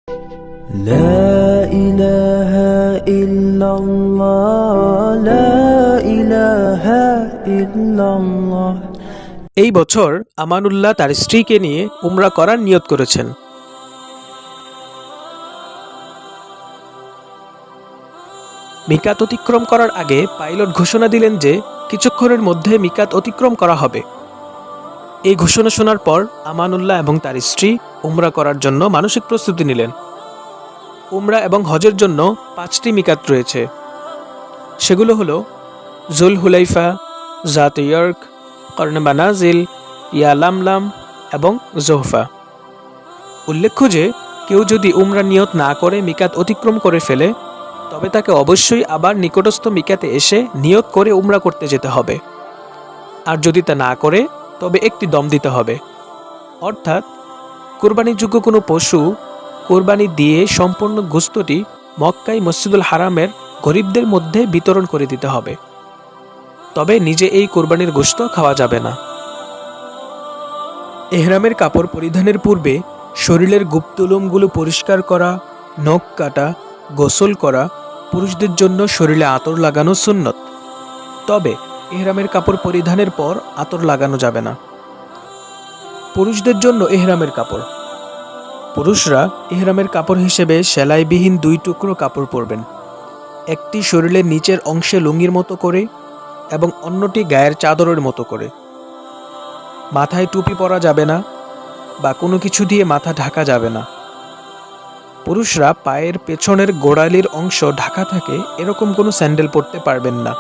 لا إله إلا الله لا إله إلا الله। এই বছর আমানুল্লাহ তার স্ত্রীকে নিয়ে উমরা করার নিয়ত করেছেন। মিকাত অতিক্রম করার আগে পাইলট ঘোষণা দিলেন যে কিছুক্ষণের মধ্যে মিকাত অতিক্রম করা হবে। এই ঘোষণা শোনার পর আমানুল্লাহ এবং তার স্ত্রী উমরা করার জন্য মানসিক প্রস্তুতি নিলেন। উমরা এবং হজের জন্য 5টি মিকাত রয়েছে। সেগুলো হলো জুল হুলাইফা, জাত ইয়র্ক, কর্নে বানাজিল, ইয়ালামলাম এবং জোহফা। উল্লেখ্য যে কেউ যদি উমরা নিয়ত না করে মিকাত অতিক্রম করে ফেলে তবে তাকে অবশ্যই আবার নিকটস্থ মিকাতে এসে নিয়ত করে উমরা করতে যেতে হবে। আর যদি তা না করে তবে একটি দম দিতে হবে, অর্থাৎ কোরবানিযোগ্য কোনো পশু কোরবানি দিয়ে সম্পূর্ণ গোশতটি মক্কায় মসজিদুল হারামের গরিবদের মধ্যে বিতরণ করে দিতে হবে। তবে নিজে এই কোরবানির গোশত খাওয়া যাবে না। এহরামের কাপড় পরিধানের পূর্বে শরীরের গুপ্তলোমগুলো পরিষ্কার করা, নখ কাটা, গোসল করা, পুরুষদের জন্য শরীরে আতর লাগানো সুন্নত। তবে এহরামের কাপড় পরিধানের পর আতর লাগানো যাবে না। পুরুষদের জন্য এহরামের কাপড়। পুরুষরা এহরামের কাপড় হিসেবে সেলাইবিহীন 2 টুকরো কাপড় পরবেন। একটি শরীরের নিচের অংশে লুঙ্গির মতো করে এবং অন্যটি গায়ের চাদরের মতো করে। মাথায় টুপি পরা যাবে না বা কোনো কিছু দিয়ে মাথা ঢাকা যাবে না। পুরুষরা পায়ের পেছনের গোড়ালির অংশ ঢাকা থাকে এরকম কোনো স্যান্ডেল পরতে পারবেন না।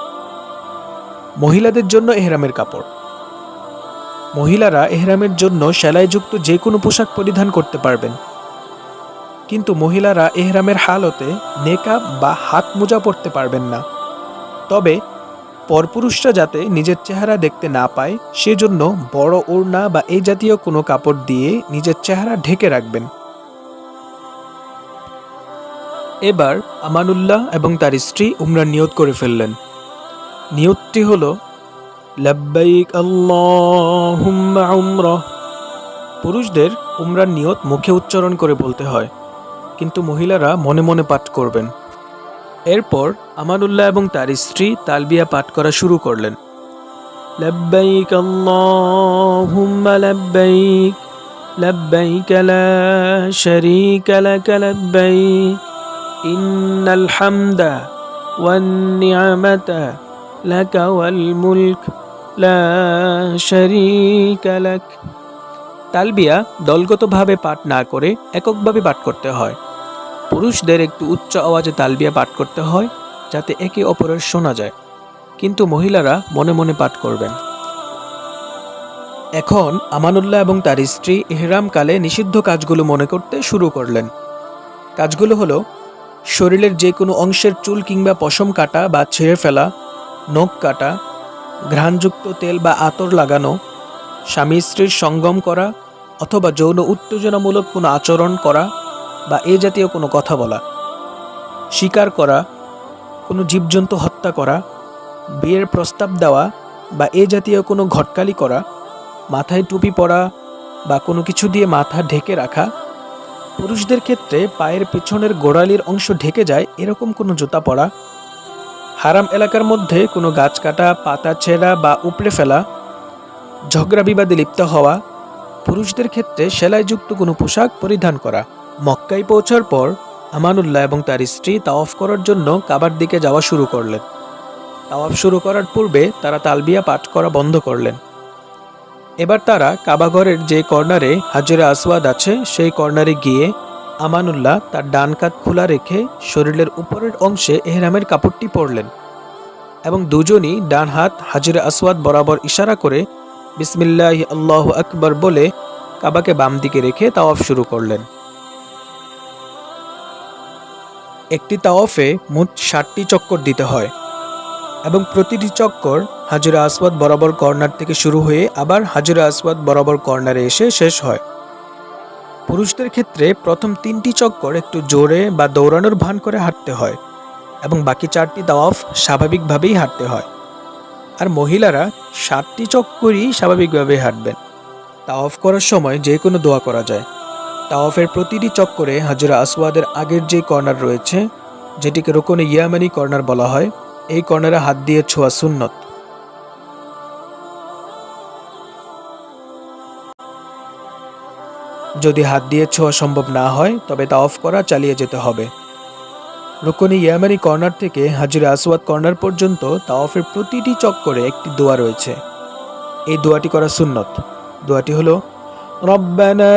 মহিলাদের জন্য এহরামের কাপড়। মহিলারা এহরামের জন্য সেলাইযুক্ত যে কোনো পোশাক পরিধান করতে পারবেন, কিন্তু মহিলারা এহরামের হালতে নেকাব বা হাত মোজা পরতে পারবেন না। তবে পরপুরুষরা যাতে নিজের চেহারা দেখতে না পায় সেজন্য বড় ওড়না বা এই জাতীয় কোনো কাপড় দিয়ে নিজের চেহারা ঢেকে রাখবেন। এবার আমানুল্লাহ এবং তার স্ত্রী উমরার নিয়ত করে ফেললেন। নিয়তটি হলো লাব্বাইক আল্লাহুম্মা উমরাহ। পুরুষদের উমরার নিয়ত মুখে উচ্চারণ করে বলতে হয়, কিন্তু মহিলারা মনে মনে পাঠ করবেন। এরপর আমানুল্লাহ এবং তার স্ত্রী তালবিয়া পাঠ করা শুরু করলেন। লাব্বাইক আল্লাহুম্মা লাব্বাইক লাব্বাইক লা শারীকা লাক লাব্বাইক ইন্নাল হামদা ওয়ান নি'মাতা লাকা ওয়াল মুলক লা শারীকা লাক। তালবিয়া দলগতভাবে পাঠ না করে এককভাবে পাঠ করতে হয়। পুরুষদের একটু উচ্চ আওয়াজে তালবিয়া পাঠ করতে হয় যাতে একে অপরের শোনা যায়, কিন্তু মহিলারা মনে মনে পাঠ করবেন। এখন আমানুল্লাহ এবং তার স্ত্রী ইহরামকালে নিষিদ্ধ কাজগুলো মনে করতে শুরু করলেন। কাজগুলো হলো শরীরের যে কোনো অংশের চুল কিংবা পশম কাটা বা ছিঁড়ে ফেলা, নখ কাটা, ঘ্রাণযুক্ত তেল বা আতর লাগানো, স্বামী স্ত্রীর সঙ্গম করা অথবা যৌন উত্তেজনামূলক কোনো আচরণ করা বা এ জাতীয় কোনো কথা বলা, শিকার করা, কোনো জীবজন্তু হত্যা করা, বিয়ের প্রস্তাব দেওয়া বা এ জাতীয় কোনো ঘটকালি করা, মাথায় টুপি পরা বা কোনো কিছু দিয়ে মাথা ঢেকে রাখা, পুরুষদের ক্ষেত্রে পায়ের পেছনের গোড়ালির অংশ ঢেকে যায় এরকম কোনো জুতা পরা, হারাম এলাকার মধ্যে কোনো গাছ কাটা, পাতা ছেঁড়া বা উপড়ে ফেলা, ঝগড়া বিবাদে লিপ্ত হওয়া, পুরুষদের ক্ষেত্রে সেলাইযুক্ত কোনো পোশাক পরিধান করা। মক্কায় পৌঁছার পর আমানুল্লাহ এবং তার স্ত্রী তাওয়াফ করার জন্য কাবার দিকে যাওয়া শুরু করলেন। তাওয়াফ শুরু করার পূর্বে তারা তালবিয়া পাঠ করা বন্ধ করলেন। এবার তারা কাবাঘরের যে কর্নারে হাজরে আসওয়াদ আছে সেই কর্নারে গিয়ে আমানুল্লাহ তার ডান কাঁধ খোলা রেখে শরীরের উপরের অংশে এহরামের কাপড়টি পরলেন এবং দুজনই ডান হাত হাজরে আসওয়াদ বরাবর ইশারা করে বিসমিল্লাহি আল্লাহু আকবার বলে কাবাকে বাম দিকে রেখে তাওয়াফ শুরু করলেন। একটি তাওয়াফে মোট 60টি চক্কর দিতে হয় এবং প্রতিটি চক্কর হাজরে আসওয়াদ বরাবর কর্নার থেকে শুরু হয়ে আবার হাজরে আসওয়াদ বরাবর কর্নারে এসে শেষ হয়। পুরুষদের ক্ষেত্রে প্রথম 3টি চক্কর একটু জোরে বা দৌড়ানোর ভান করে হাঁটতে হয় এবং বাকি 4টি তাওয়াফ স্বাভাবিকভাবেই হাঁটতে হয়। আর মহিলারা 7টি চক্করই স্বাভাবিকভাবে হাঁটবেন। তাওয়াফ করার সময় যে কোনো দোয়া করা যায়। তাওয়াফের প্রতিটি চক্করে হাজরা আসওয়াদের আগের যে কর্নার রয়েছে, যেটিকে রুকনে ইয়ামানি কর্নার বলা হয়, এই কর্নারে হাত দিয়ে ছোঁয়া সুন্নত। যদি হাত দিয়ে ছোঁয়া সম্ভব না হয় তবে তাওয়াফ করা চালিয়ে যেতে হবে। রুকনে ইয়ামানি কর্নার থেকে হাজরা আসওয়াদ কর্নার পর্যন্ত তাওয়াফের প্রতিটি চক্করে একটি দোয়া রয়েছে। এই দোয়াটি করা সুন্নত। দোয়াটি হলো রব্বানা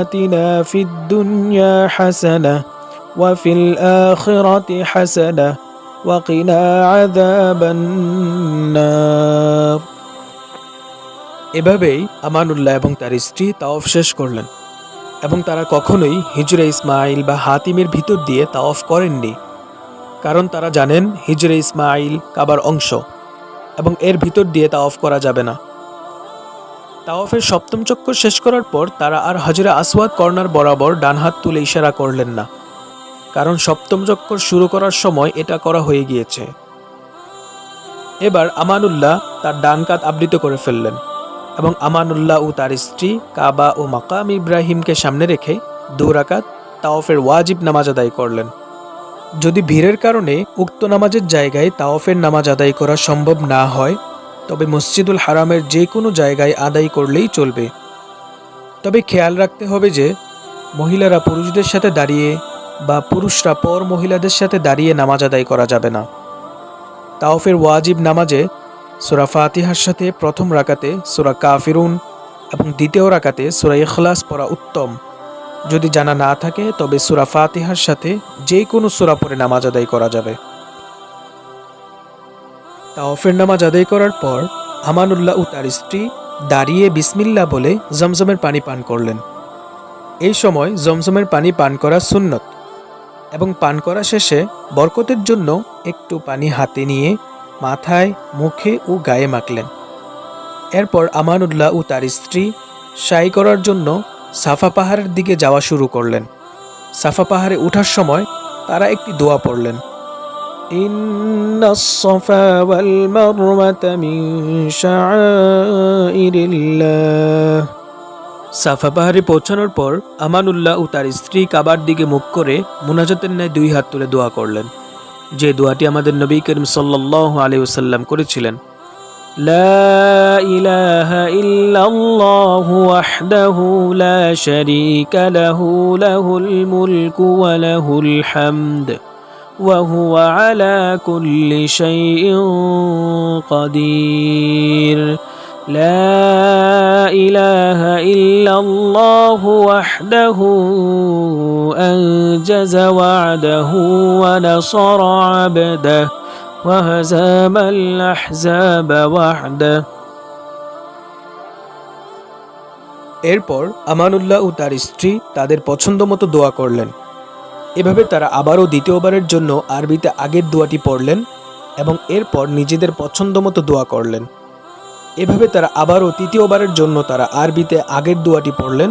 আতিনা ফিদ দুনিয়া হাসানাহ ওয়া ফিল আখিরাতি হাসানাহ ওয়া কিনা আযাবান নার। এভাবেই আমানুল্লাহ এবং তার স্ত্রী তাওয়াফ শেষ করলেন এবং তারা কখনোই হিজরে ইসমাইল বা হাতিমের ভিতর দিয়ে তাওয়াফ করেননি, কারণ তারা জানেন হিজরে ইসমাইল কাবার অংশ এবং এর ভিতর দিয়ে তাওয়াফ করা যাবে না। তাওয়াফের সপ্তম চক্কর শেষ করার পর তারা আর হাজরে আসওয়াদ কর্নার বরাবর ডান হাত তুলে ইশারা করলেন না, কারণ সপ্তম চক্কর শুরু করার সময় এটা করা হয়ে গিয়েছে। এবার আমানুল্লাহ তার ডান কাঁধ আবৃত করে ফেললেন এবং আমানুল্লাহ ও তার স্ত্রী কাবা ও মাকাম ইব্রাহিমকে সামনে রেখে 2 রাকাত তাওয়াফের ওয়াজিব নামাজ আদায় করলেন। যদি ভিড়ের কারণে উক্ত নামাজের জায়গায় তাওয়াফের নামাজ আদায় করা সম্ভব না হয় তবে মসজিদুল হারামের যে কোনো জায়গায় আদায় করলেই চলবে। তবে খেয়াল রাখতে হবে যে মহিলারা পুরুষদের সাথে দাঁড়িয়ে বা পুরুষরা পর মহিলাদের সাথে দাঁড়িয়ে নামাজ আদায় করা যাবে না। তাওয়াফের ওয়াজিব নামাজে সূরা ফাতিহার সাথে প্রথম রাকাতে সূরা কাফিরুন এবং দ্বিতীয় রাকাতে সূরা ইখলাস পড়া উত্তম। যদি জানা না থাকে তবে সূরা ফাতিহার সাথে যে কোনো সূরা পড়ে নামাজ আদায় করা যাবে। তাওয়াফের নামাজ আদায় করার পর আমানুল্লাহ ও তার স্ত্রী দাঁড়িয়ে বিসমিল্লাহ বলে জমজমের পানি পান করলেন। এই সময় জমজমের পানি পান করা সুন্নত এবং পান করা শেষে বরকতের জন্য একটু পানি হাতে নিয়ে মাথায়, মুখে ও গায়ে মাখলেন। এরপর আমানুল্লাহ ও তার স্ত্রী সাই করার জন্য সাফা পাহাড়ের দিকে যাওয়া শুরু করলেন। সাফা পাহাড়ে ওঠার সময় তারা একটি দোয়া পড়লেন, ইন্নাস সাফা ওয়াল মারওয়াতা মিন শাআইরিল্লাহ। সাফা পাহাড়ে পৌঁছানোর পর আমানুল্লাহ ও তার স্ত্রী কাবার দিকে মুখ করে মুনাজাতের ন্যায় 2 হাত তুলে দোয়া করলেন, যে দোয়াটি আমাদের নবী করিম সাল্লাল্লাহু আলাইহি ওয়াসাল্লাম করেছিলেন। লা ইলাহা ইল্লাল্লাহু ওয়াহদাহু লা শারীকা লাহু লাহুল মুলকু ওয়া লাহুল হামদ ওয়া হুয়া আলা কুল্লি শাইইন কাদির। لا إله إلا الله وحده أنجز وعده ونصر عبده وهزم الأحزاب وحده। এরপর আমানুল্লাহ ও তার স্ত্রী তাদের পছন্দ মতো দোয়া করলেন। এভাবে তারা আবারও দ্বিতীয়বারের জন্য আরবিতে আগের দোয়াটি পড়লেন এবং এরপর নিজেদের পছন্দ মতো দোয়া করলেন। এভাবে তারা আবারও তৃতীয়বারের জন্য তারা আরবিতে আগের দোয়াটি পড়লেন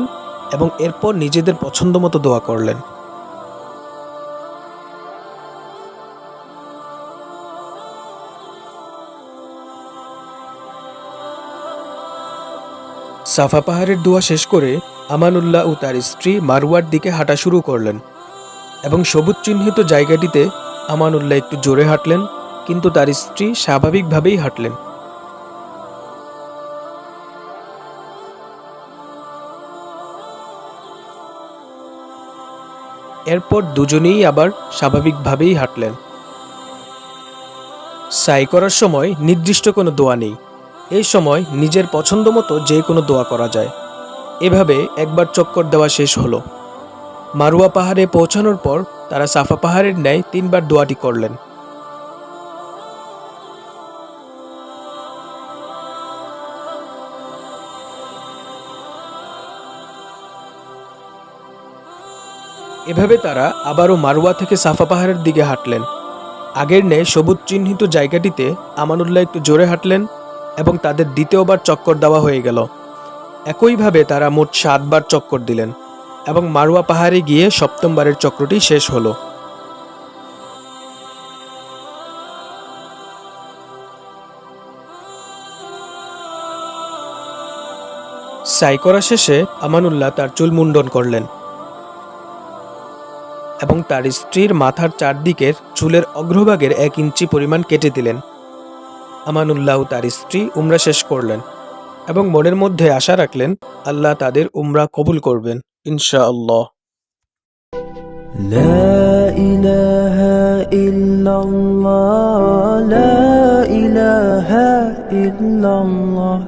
এবং এরপর নিজেদের পছন্দ মতো দোয়া করলেন। সাফা পাহাড়ের দোয়া শেষ করে আমানুল্লাহ ও তার স্ত্রী মারওয়ার দিকে হাঁটা শুরু করলেন এবং সবুজ চিহ্নিত জায়গাটিতে আমানুল্লাহ একটু জোরে হাঁটলেন, কিন্তু তার স্ত্রী স্বাভাবিকভাবেই হাঁটলেন। এরপর দুজনেই আবার স্বাভাবিকভাবেই হাঁটলেন। সাই করার সময় নির্দিষ্ট কোনো দোয়া নেই। এই সময় নিজের পছন্দ মতো যে কোনো দোয়া করা যায়। এভাবে একবার চক্কর দেওয়া শেষ হলো। মারওয়া পাহাড়ে পৌঁছানোর পর তারা সাফা পাহাড়ের ন্যায় 3 বার দোয়াটি করলেন। এভাবে তারা আবারও মারওয়া থেকে সাফা পাহাড়ের দিকে হাঁটলেন। আগের ন্যায় সবুজ চিহ্নিত জায়গাটিতে আমানুল্লাহ একটু জোরে হাঁটলেন এবং তাদের দ্বিতীয়বার চক্কর দেওয়া হয়ে গেল। একইভাবে তারা মোট 7 বার চক্কর দিলেন এবং মারওয়া পাহাড়ে গিয়ে 7ম বারের চক্রটি শেষ হলো। সাই করা শেষে আমানুল্লাহ তার চুল মুন্ডন করলেন এবং তার স্ত্রীর মাথার চারদিকের চুলের অগ্রভাগের 1 ইঞ্চি পরিমাণ কেটে দিলেন। আমানুল্লাহ ও তার স্ত্রী উমরা শেষ করলেন এবং মনের মধ্যে আশা রাখলেন আল্লাহ তাদের উমরা কবুল করবেন ইনশাআল্লাহ। لا إله إلا الله لا إله إلا الله